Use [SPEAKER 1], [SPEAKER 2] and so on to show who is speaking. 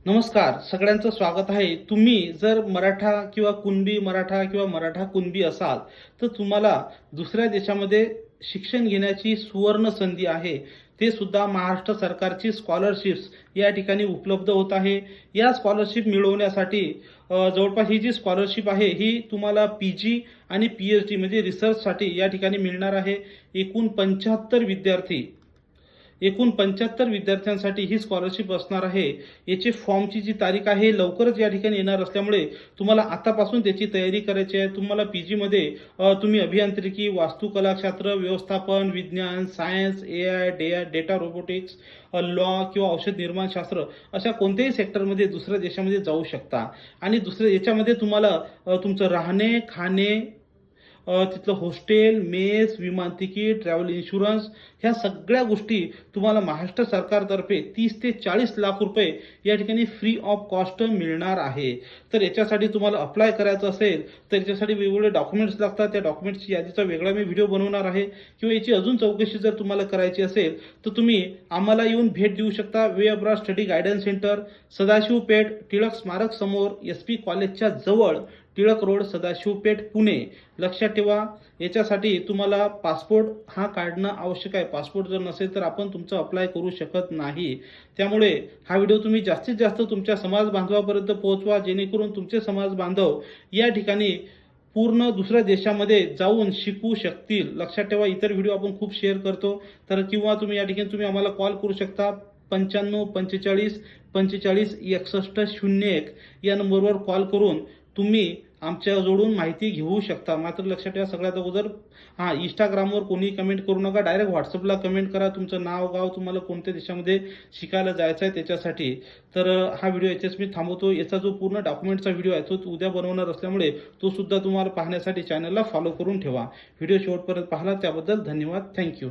[SPEAKER 1] नमस्कार, सगळ्यांचं स्वागत आहे. तुम्ही जर मराठा किंवा कुणबी मराठा किंवा मराठा कुणबी असाल, तर तुम्हाला दुसऱ्या देशामध्ये शिक्षण घेण्याची सुवर्ण संधी आहे. ते सुद्धा महाराष्ट्र सरकारची स्कॉलरशिप्स या ठिकाणी उपलब्ध होत आहे. या स्कॉलरशिप मिळवण्यासाठी जवळपास ही जी स्कॉलरशिप आहे, ही तुम्हाला पी-जी आणि पी-एच-डी म्हणजे रिसर्चसाठी या ठिकाणी मिळणार आहे. एकूण 75 विद्यार्थ्यांसाठी ही स्कॉलरशिप असणार आहे. याची फॉर्मची जी तारीख आहे लवकरच या ठिकाणी येणार असल्यामुळे तुम्हाला आतापासून त्याची तयारी करायची आहे. तुम्हाला पी-जीमध्ये तुम्ही अभियांत्रिकी, वास्तुकलाशास्त्र, व्यवस्थापन, विज्ञान, science, AI, data robotics, law किंवा औषध निर्माणशास्त्र अशा कोणत्याही सेक्टरमध्ये दुसऱ्या देशामध्ये जाऊ शकता. आणि दुसऱ्या याच्यामध्ये तुम्हाला तुमचं राहणे, खाणे, तिथलं हॉस्टेल, मेस, विमान तिकीट, ट्रॅव्हल इन्शुरन्स ह्या सगळ्या गोष्टी तुम्हाला महाराष्ट्र सरकारतर्फे 30 ते 40 लाख रुपये या ठिकाणी फ्री ऑफ कॉस्ट मिळणार आहे. तर याच्यासाठी तुम्हाला अप्लाय करायचं असेल तर याच्यासाठी वेगवेगळे डॉक्युमेंट्स लागतात. त्या डॉक्युमेंट्सची यादीचा वेगळा मी व्हिडिओ बनवणार आहे. किंवा याची अजून चौकशी जर तुम्हाला करायची असेल तर तुम्ही आम्हाला येऊन भेट देऊ शकता. Way abroad study guidance centre, Sadashiv Peth, Tilak Smarak समोर, SP कॉलेजच्या जवळ, टिळक रोड, सदाशिव पेठ, पुणे. लक्षात ठेवा, याच्यासाठी तुम्हाला पासपोर्ट हा काढणं आवश्यक आहे. पासपोर्ट जर नसेल तर आपण तुमचं अप्लाय करू शकत नाही. त्यामुळे हा व्हिडिओ तुम्ही जास्तीत जास्त तुमच्या समाज बांधवापर्यंत पोहोचवा, जेणेकरून तुमचे समाज बांधव या ठिकाणी पूर्ण दुसऱ्या देशामध्ये जाऊन शिकू शकतील. लक्षात ठेवा, इतर व्हिडिओ आपण खूप शेअर करतो. तर किंवा तुम्ही या ठिकाणी तुम्ही आम्हाला कॉल करू शकता. 95 45 45 61 01 या नंबरवर कॉल करून तुम्ही आमच्याजवळून माहिती घेऊ शकता. मात्र लक्षात ठेवा, सगळ्यात अगोदर इंस्टाग्रामवर कोणी कमेंट करू नका. डायरेक्ट व्हॉट्सअपला कमेंट करा तुमचं नाव, गाव, तुम्हाला कोणत्या देशामध्ये शिकायला जायचं आहे त्याच्यासाठी. तर हा व्हिडिओ याच्याच मी थांबवतो. याचा जो पूर्ण डॉक्युमेंटचा व्हिडिओ आहे तो उद्या बनवणार असल्यामुळे तो सुद्धा तुम्हाला पाहण्यासाठी चॅनलला फॉलो करून ठेवा. व्हिडिओ शेवटपर्यंत पाहिला त्याबद्दल धन्यवाद. थँक्यू.